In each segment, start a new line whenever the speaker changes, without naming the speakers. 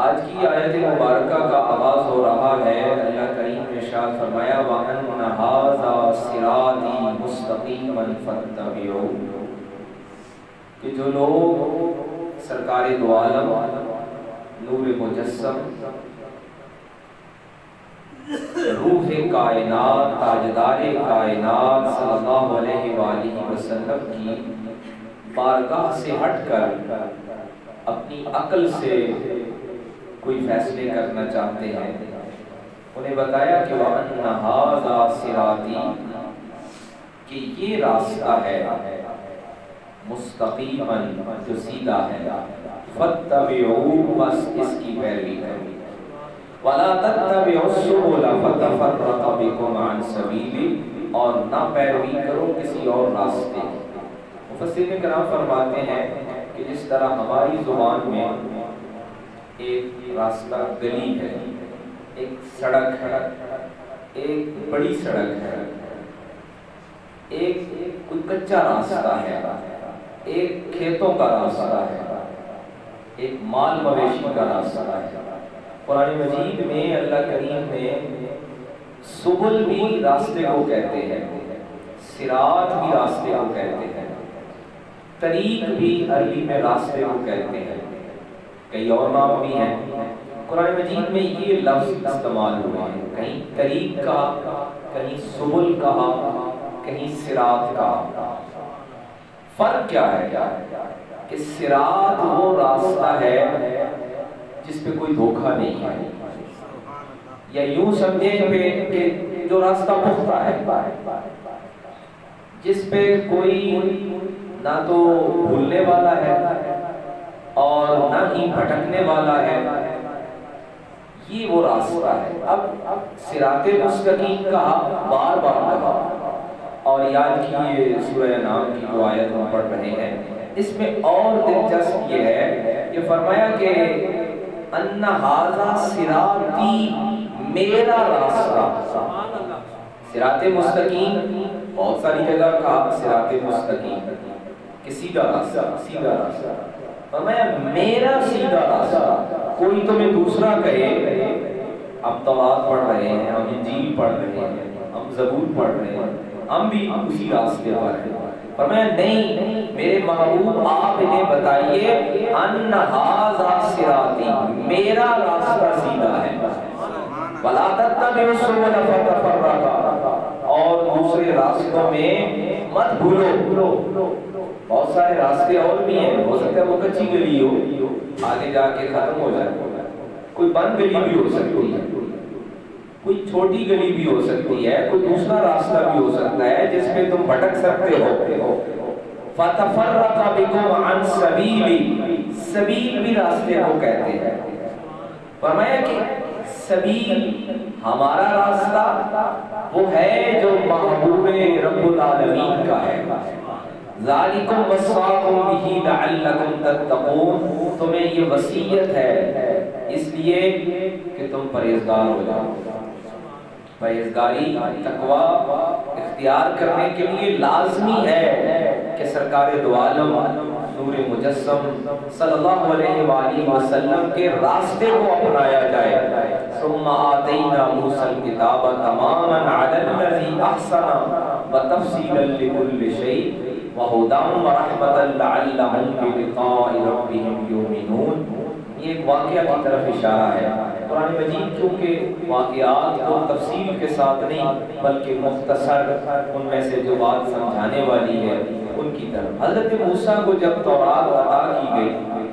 آج کی آیت مبارکہ کا آغاز ہو رہا ہے۔ اللہ کریم نے ارشاد فرمایا وَأَنَّ هَٰذَا صِرَاطِي مُسْتَقِيمًا فَاتَّبِعُوهُ، کہ جو لوگ سرکار دو عالم نور مجسم روح کائنات تاجدار کائنات صلی اللہ علیہ وآلہ وسلم کی بارگاہ سے ہٹ کر اپنی عقل سے کوئی فیصلے کرنا چاہتے ہیں، انہیں بتایا کہ وَأَنَّ هَٰذَا صِرَاطِي، کہ یہ راستہ ہے مستقیماً، جو سیدھا ہے، فَاتَّبِعُوهُ، بس اس کی پیروی کرو، وَلَا تَتَّبِعُوا السُّبُلَ فَتَفَرَّقَ بِكُمْ عَنْ سَبِيلِهِ، اور نہ پیروی کرو کسی اور راستے کی۔ مفسرین کرام فرماتے ہیں کہ جس طرح ہماری زبان میں ایک راستہ گلی ہے، ایک سڑک ہے، ایک بڑی سڑک ہے، ایک کوئی کچا راستہ ہے، ایک کھیتوں کا راستہ ہے، ایک مال مویشی کا راستہ ہے۔ قرآن مجید میں اللہ کریم نے سبل بھی راستے کو کہتے ہیں، صراط بھی راستے کو کہتے ہیں، طریق بھی عربی میں راستے کو کہتے ہیں، کئی اور نام بھی ہیں۔ قرآن مجید میں یہ لفظ استعمال ہوا ہے، کہیں طریق کہا، کہیں سبل کہا، کہیں صراط کہا۔ فرق کیا ہے کہ صراط وہ راستہ ہے جس پہ کوئی دھوکہ نہیں ہے، یا یوں سمجھیں کہ جو راستہ پختہ ہے، جس پہ کوئی نہ تو بھولنے والا ہے اور نہ ہی بھٹکنے والا ہے، یہ وہ راستہ ہے۔ اب صراط مستقیم کہا، بار بار کہا، اور یاد کیجیے سورہ انعام کی جو آیت ہم پڑھ رہے ہیں، اس میں اور دلچسپ یہ ہے کہ فرمایا کہ ان ھذا صراطی، میرا راستہ۔ صراط مستقیم بہت ساری جگہ کہا صراط مستقیم کہ سیدھا راستہ، سیدھا راستہ، فرمایا میرا سیدھا راستہ۔ کوئی تمہیں دوسرا کہے، ہم تورات پڑھ رہے ہیں، ہم انجیل پڑھ رہے ہیں، ہم زبور پڑھ رہے ہیں، ہم بھی اسی راستے پر ہیں، فرمایا نہیں میرے محبوب آپ انہیں بتائیے ان ھذا صراطی، میرا راستہ سیدھا ہے، وَلَا تَتَّبِعُوا السُّبُلَ فَتَفَرَّقَ، اور دوسرے راستوں میں مت بھولو۔ بہت سارے راستے اور بھی ہیں، ہو سکتا ہے وہ کچی گلی ہو، آگے جا کے ختم ہو جائے، کوئی بند گلی بھی ہو سکتی ہے، کوئی چھوٹی گلی بھی ہو سکتی ہے، کوئی دوسرا راستہ بھی ہو سکتا ہے جس پہ تم بھٹک سکتے ہو۔ فَتَفَرَّقَ بِكُمْ عَنْ سَبِيلِهِ، سبیل بھی راستے کو کہتے ہیں۔ فرمایا کہ سبیل ہمارا راستہ وہ ہے جو محبوب رب العالمین کا ہے۔ ذَلِكُمْ وَصَّاكُمْ بِهِ لَعَلَّكُمْ تَتَّقُونَ، تمہیں یہ وصیت ہے اس لیے کہ تم پرہیزگار ہو جاؤ۔ پرہیزگاری تقوی اختیار کرنے کے لیے لازمی ہے کہ سرکار دو عالم نور مجسم صلی اللہ علیہ وآلہ وسلم کے راستے کو اپنایا جائے۔ ثم آتینا موسیٰ الکتاب تماما علی الذی احسن وتفصیلا لکل شیء وہدی ورحمۃ لعلہم بلقاء ربہم یؤمنون۔ یہ ایک واقعہ کی طرف اشارہ ہے۔ قرآن مجید چونکہ واقعات کو تفصیل کے ساتھ نہیں بلکہ مختصر ان میں سے جو بات سمجھانے والی ہے ان کی طرف۔ حضرت موسیٰ کو جب تورات عطا کی گئی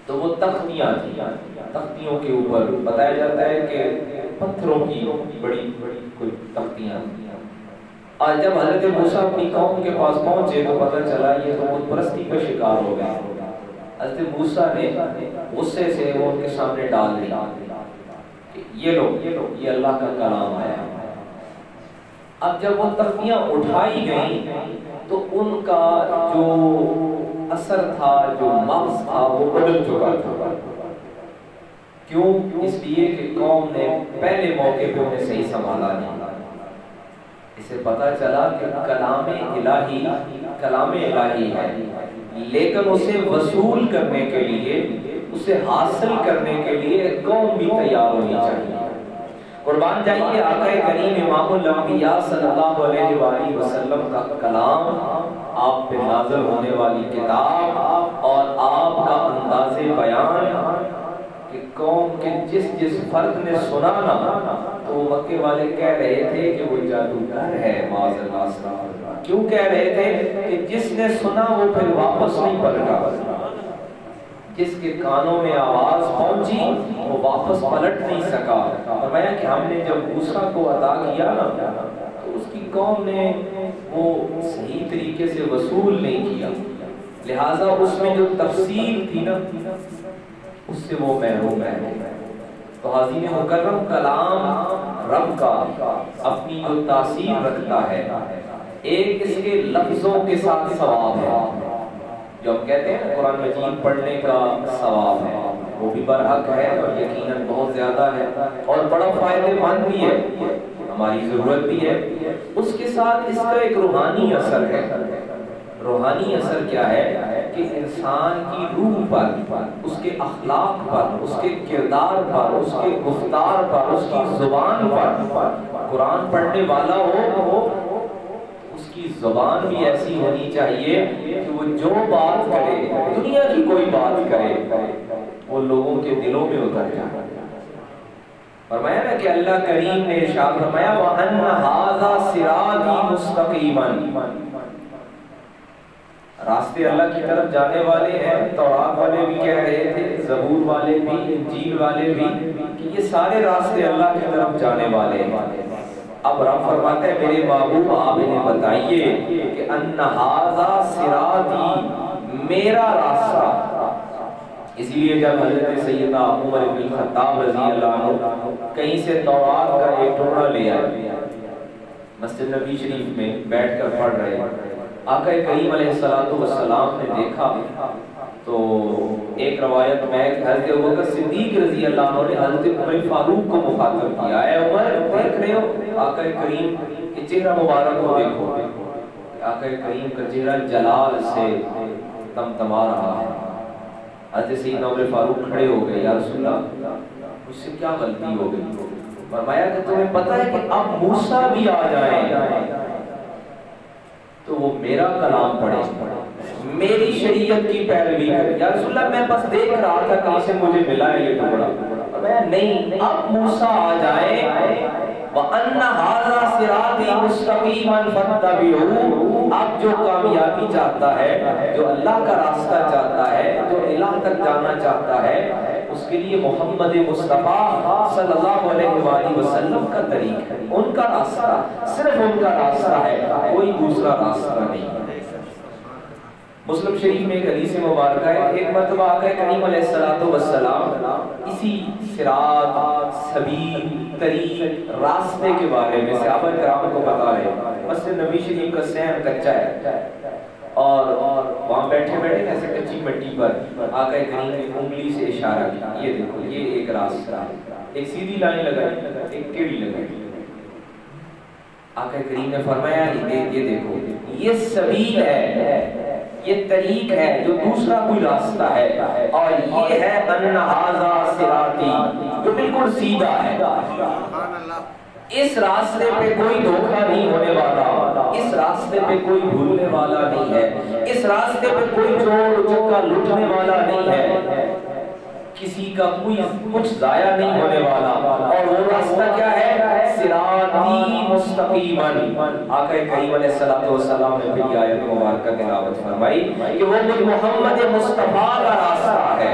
تو وہ تختیاں تھیں، تختیوں کے اوپر بتایا جاتا ہے کہ پتھروں کی بڑی کوئی تختیاں تھیں۔ اور جب حضرت موسیٰ اپنی قوم کے پاس پہنچے تو پتہ چلا یہ تو بت پرستی کا شکار ہو گئے۔ حضرت موسیٰ نے غصے سے وہ ان کے سامنے ڈال دیا کہ یہ لو یہ اللہ کا کلام آیا۔ اب جب وہ تختیاں اٹھائی گئیں تو ان کا جو اثر تھا، جو مغز تھا، وہ بدل چکا تھا۔ کیوں؟ اس لیے کہ قوم نے پہلے موقع پہ انہیں صحیح سنبھالا نہیں۔ اسے پتہ چلا کہ کلام الہی ہے، لیکن اسے وصول کرنے کے لیے اسے حاصل کرنے کے لیے قوم بھی تیار ہونی چاہیے۔ قربان جائیے آقا کریم امام الانبیاء صلی اللہ علیہ وآلہ وسلم کا کلام، آپ پہ نازل ہونے والی کتاب اور آپ کا انداز بیان کہ قوم کے جس فرد نے سنا نا تو مکے والے کہہ رہے تھے کہ وہ جادوگر ہے، معاذ اللہ۔ کیوں کہہ رہے تھے؟ کہ جس نے سنا وہ پھر واپس نہیں پلٹا، جس کے کانوں میں آواز پہنچی وہ واپس پلٹ نہیں سکا۔ فرمایا کہ ہم نے جب موسیٰ کو عطا کیا نا تو اس کی قوم نے وہ صحیح طریقے سے وصول نہیں کیا، لہٰذا اس میں جو تفصیل تھی نا اس سے وہ محروم ہے۔ تو حاضرین مکرم، کلام رب کا اپنی جو تاثیر رکھتا ہے، ایک اس کے لفظوں کے ساتھ ثواب ہے، جو ہم کہتے ہیں قرآن مجید پڑھنے کا ثواب ہے، وہ بھی برحق ہے اور یقیناً بہت زیادہ ہے اور بڑا فائدہ مند بھی ہے، ہماری ضرورت بھی ہے۔ اس کے ساتھ اس کا ایک روحانی اثر ہے۔ روحانی اثر کیا ہے؟ کہ انسان کی روح پر، اس کے اخلاق پر، اس کے کردار پر، اس کے گفتار پر، اس کی زبان پر قرآن پڑھنے والا ہو، اس کی زبان بھی ایسی ہونی چاہیے کہ وہ جو بات کرے، دنیا کی کوئی بات کرے، وہ لوگوں کے دلوں میں اتر جائے۔ فرمایا نا کہ اللہ کریم نے ارشاد فرمایا وَأَنَّ هَذَا صِرَاطِي مُسْتَقِيمًا، راستے اللہ کی طرف جانے والے ہیں۔ تورات والے بھی کہہ رہے تھے، زبور والے بھی، انجیل والے بھی، کہ یہ سارے راستے اللہ کی طرف جانے والے ہیں۔ اب رب فرماتے ہیں میرے محبوب آپ انہیں بتائیے کہ ان ھذا صراطی، میرا راستہ۔ اسی لیے جب حضرت سیدنا عمر بن الخطاب رضی اللہ عنہ کہیں سے تورات کا ایک ٹکڑا لے آئے، مسجد نبی شریف میں بیٹھ کر پڑھ رہے، آقا کریم علیہ السلام نے دیکھا تو ایک روایت میں حضرت ابوبکر صدیق رضی اللہ عنہ نے حضرت عمر فاروق کو مخاطب کیا، اے عمر دیکھ رہے ہو آقا کریم کے چہرہ مبارک کو دیکھو، آقا کریم کا چہرہ جلال سے تمتما رہا ہے۔ حضرت سیدنا عمر فاروق کھڑے ہو گئے، یا رسول اللہ مجھ سے کیا غلطی ہو گئی؟ فرمایا کہ تمہیں پتہ ہے کہ اب موسیٰ بھی آ جائیں تو وہ میرا کلام پڑھے، میری شریعت کی پیروی کرے۔ یا رسول اللہ میں بس دیکھ رہا تھا کہیں سے مجھے ملا ہے یہ ٹکڑا، میں نہیں، اب موسیٰ آ جائے وَأَنَّ هَذَا صِرَاطِي مُسْتَقِيمًا فَاتَّبِعُوهُ، اب جو کامیابی چاہتا ہے، جو اللہ کا راستہ چاہتا ہے، جو الہ تک جانا چاہتا ہے، اس کے لیے محمد مصطفیٰ صلی اللہ علیہ وآلہ وسلم کا طریق ہے، ان کا راستہ، صرف ان کا راستہ ہے، کوئی دوسرا راستہ نہیں ہے۔ مسلم شریف میں ایک حدیث مبارکہ ہے، ایک مرتبہ آقا کریم علیہ السلام اسی صراط، سبیل، طریق، راستے کے بارے میں صحابہ کرام کو بتا رہے ہیں۔ مسجد نبی شریف کا صحن کچا ہے اور وہاں بیٹھے بیٹھے ایسے کچی مٹی پر آقا کریم نے انگلی سے اشارہ کیا، یہ دیکھو یہ ایک راستہ ہے، ایک سیدھی لائن لگائی، ایک ٹیڑھی لگائی۔ آقا کریم نے فرمایا یہ دیکھو یہ سبیل ہے، یہ طریق ہے، جو دوسرا کوئی راستہ ہے، اور یہ ہے ان ھذا صراطی، جو بالکل سیدھا ہے۔ اس راستے پہ کوئی دھوکہ نہیں ہونے والا، اس راستے پہ کوئی بھولنے والا نہیں ہے، اس راستے پہ کوئی چور چکا لٹنے والا نہیں ہے، کسی کا کوئی کچھ ضائع نہیں ہونے والا۔ اور وہ راستہ کیا ہے؟ صراطی مستقیماً۔ آقا کریم علیہ السلام نے بھی آیت مبارکہ تلاوت فرمائی کہ وہ محمد مصطفیٰ کا راستہ ہے،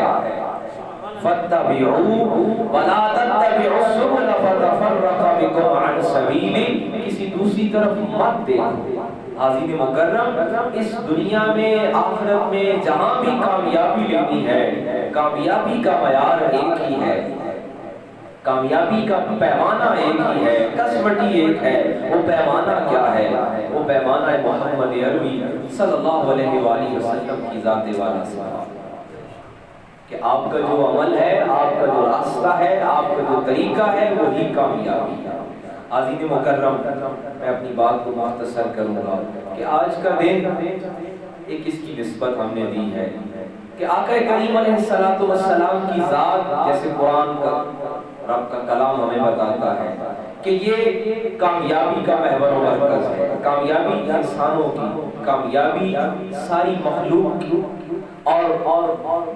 فَاتَّبِعُوهُ وَلَا تَتَّبِعُوا السُّبُلَ فَتَفَرَّقَ بِكُمْ عَنْ سَبِيلِهِ، کسی دوسری طرف مت دیکھو۔ حاضرین مکرم، اس دنیا میں، آخرت میں جہاں بھی کامیابی لینی ہے، کامیابی کا معیار ایک ہی ہے، کامیابی کا پیمانہ ایک ہی ہے، کسوٹی ایک ہے۔ وہ پیمانہ کیا ہے؟ وہ پیمانہ محمد عربی صلی اللہ علیہ وآلہ وسلم کی ذات والا سے، کہ آپ کا جو عمل ہے، آپ کا جو راستہ ہے، آپ کا جو طریقہ ہے، وہی کامیابی ہے۔ حاضرین مکرم، میں اپنی بات کو مختصر کروں گا کہ آج کا دن ایک اس کی نسبت ہم نے دی ہے کہ آقا کریم علیہ السلام کی ذات، جیسے قرآن کا رب کا کلام ہمیں بتاتا ہے کہ یہ کامیابی کا محور و مرکز ہے، کامیابی انسانوں کی، کامیابی ساری مخلوق کی، اور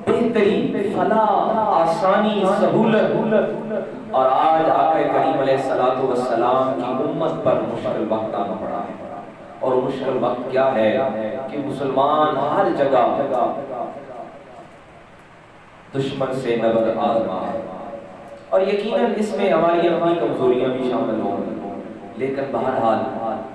بہترین فلاح، آسانی، سہولت، اور آج آقا کریم علیہ السلام کی امت پر مشکل وقت آنا پڑا ہے۔ اور مشکل وقت کیا ہے کہ مسلمان ہر جگہ دشمن سے نبر آزما ہے، اور یقیناً اس میں ہماری اپنی کمزوریاں بھی شامل ہوں، لیکن بہرحال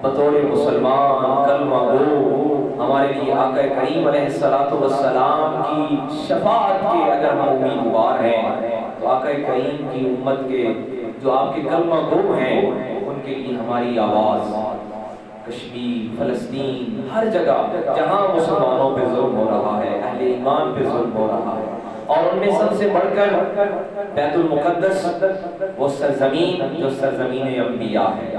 بطور مسلمان کلمہ گو ہمارے لیے آقا کریم علیہ السلام کی شفاعت کے اگر ہم امیدوار ہیں تو آقا کریم کی امت کے جو آپ کے کلمہ گو ہیں ان کے لیے ہماری آواز کشمیر، فلسطین، ہر جگہ جہاں مسلمانوں پہ ظلم ہو رہا ہے، اہل ایمان پہ ظلم ہو رہا ہے، اور ان میں سب سے بڑھ کر بیت المقدس، وہ سرزمین جو سرزمین انبیاء ہے،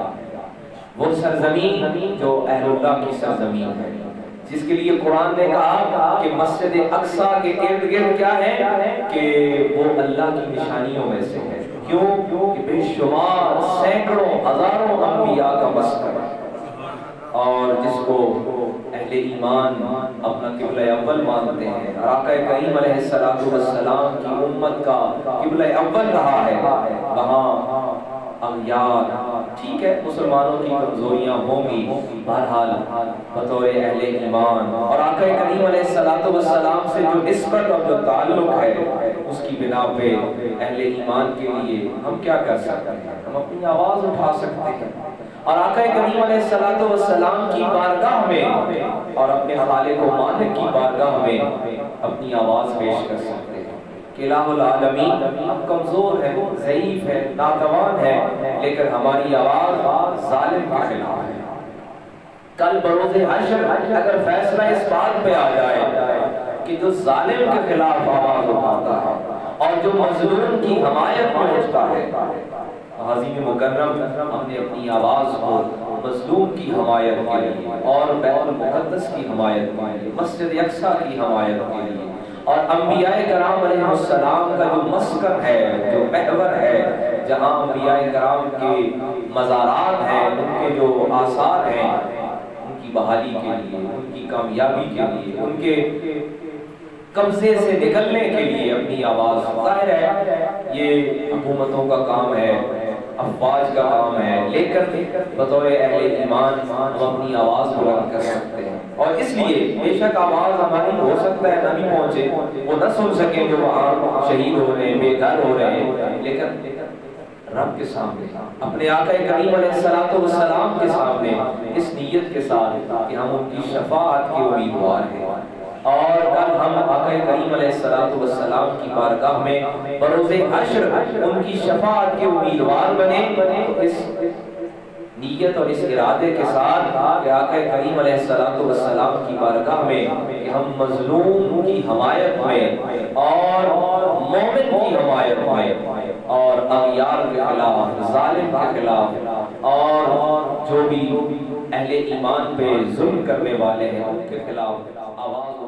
وہ سرزمین جو اہل اللہ کی سرزمین ہے، جس کے لیے قرآن نے کہا کہ مسجد اقصیٰ کے ارد گرد کیا ہے کہ وہ اللہ کی نشانیوں میں سے ہے۔ کیوں کہ بے شمار سینکڑوں ہزاروں انبیاء کا مسکن، اور جس کو اہل ایمان اپنا قبلہ اول مانتے ہیں، اور آقا کریم علیہ السلام کی امت کا قبلہ اول رہا ہے، وہاں اغیار، ٹھیک ہے مسلمانوں کی کمزوریاں ہوں گی، بہرحال بطور اہل ایمان اور آقا کریم علیہ السلام سے جو نسبت اور جو تعلق ہے اس کی بنا پہ اہل ایمان کے لیے ہم کیا کر سکتے ہیں؟ ہم اپنی آواز اٹھا سکتے ہیں اور آقا کریم علیہ السلام کی بارگاہ میں اور اپنے خالق و مالک کی بارگاہ میں اپنی آواز پیش کر سکتے ہیں کہ الہ العالمین ہم کمزور ہیں، ضعیف ہیں، ناتوان ہیں، لیکن ہماری آواز ظالم کے خلاف ہے۔ کل بروز حشر اگر فیصلہ اس بات پہ آ جائے کہ جو ظالم کے خلاف آواز اٹھاتا ہے اور جو مظلوم کی حمایت میں اٹھتا ہے، عظیم مکرم ہم نے اپنی آواز کو مظلوم کی حمایت کے لیے اور بیت المقدس کی حمایت کے لیے، مسجد اقصیٰ کی حمایت کے لیے، اور انبیاء کرام علیہ السلام کا جو مسکن ہے، جو محور ہے، جہاں انبیاء کرام کے مزارات ہیں، ان کے جو آثار ہیں، ان کی بحالی کے لیے، ان کی کامیابی کے لیے، ان کے قبضے سے نکلنے کے لیے اپنی آواز، ظاہر ہے یہ حکومتوں کا کام ہے، افواج کا کام ہے، لیکن بطور اہل ایمان ہم اپنی آواز بلند کر سکتے ہیں، اور اس لیے بے شک آواز ہماری ہو سکتا ہے نہ بھی پہنچے، وہ نہ سن سکیں جو وہاں شہید ہو رہے ہیں، بے گھر ہو رہے ہیں، لیکن رب کے سامنے اپنے آقا کریم علیہ السلام کے سامنے اس نیت کے ساتھ کہ ہم ان کی شفاعت کے امیدوار ہیں، اور کل ہم آقا کریم علیہ السلام کی بارگاہ میں بروز حشر ان کی شفاعت کے امیدوار بنے، تو اس نیت اور اس ارادے کے ساتھ کہ آقا کریم علیہ السلام کی بارگاہ میں کہ ہم مظلوم کی حمایت میں اور مومن کی حمایت میں اور اغیار کے خلاف، ظالم کے خلاف، اور جو بھی اہل ایمان پہ ظلم کرنے والے ہیں ان کے خلاف آواز